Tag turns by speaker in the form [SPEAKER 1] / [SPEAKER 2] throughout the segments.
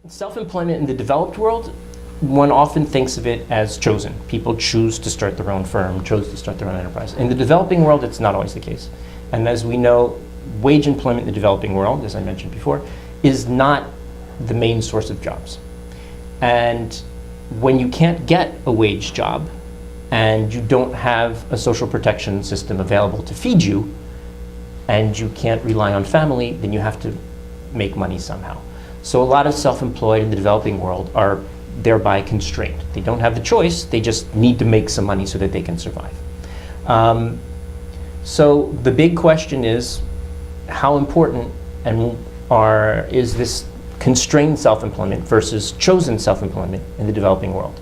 [SPEAKER 1] Self-employment in the developed world, one often thinks of it as chosen. People choose to start their own firm, choose to start their own enterprise. In the developing world, it's not always the case. And as we know, wage employment in the developing world, as I mentioned before, is not the main source of jobs. And when you can't get a wage job and you don't have a social protection system available to feed you, and you can't rely on family, then you have to make money somehow. So a lot of self-employed in the developing world are thereby constrained. They don't have the choice, they just need to make some money so that they can survive. So the big question is, how important is this constrained self-employment versus chosen self-employment in the developing world?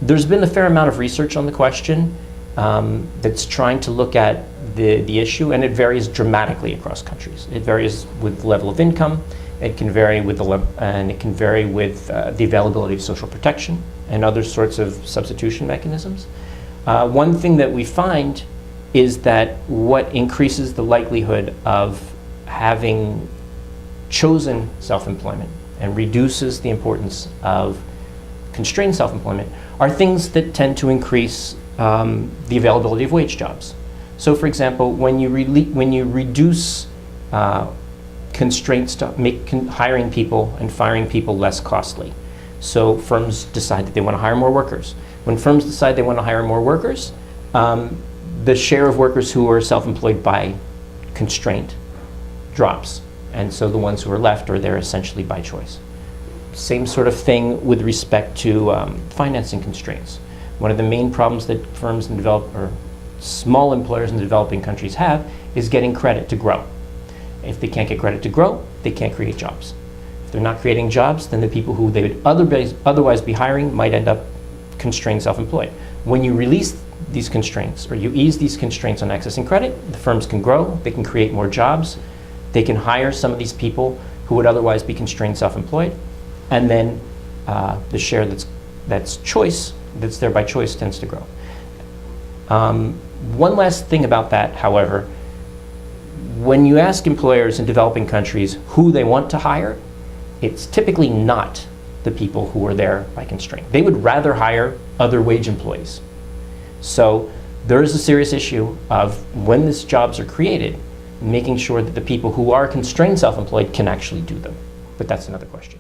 [SPEAKER 1] There's been a fair amount of research on the question that's trying to look at the issue, and it varies dramatically across countries. It varies with the level of income. It can vary with the availability of social protection and other sorts of substitution mechanisms. One thing that we find is that what increases the likelihood of having chosen self-employment and reduces the importance of constrained self-employment are things that tend to increase the availability of wage jobs. So for example, when you reduce constraints to make hiring people and firing people less costly. So firms decide that they want to hire more workers. When firms decide they want to hire more workers, the share of workers who are self-employed by constraint drops. And so the ones who are left are there essentially by choice. Same sort of thing with respect to financing constraints. One of the main problems that firms in small employers in the developing countries have is getting credit to grow. If they can't get credit to grow, they can't create jobs. If they're not creating jobs, then the people who they would otherwise be hiring might end up constrained self-employed. When you release these constraints, or you ease these constraints on accessing credit, the firms can grow, they can create more jobs, they can hire some of these people who would otherwise be constrained self-employed, and then the share that's there by choice tends to grow. One last thing about that, however, when you ask employers in developing countries who they want to hire, it's typically not the people who are there by constraint. They would rather hire other wage employees. So there is a serious issue of when these jobs are created, making sure that the people who are constrained self-employed can actually do them. But that's another question.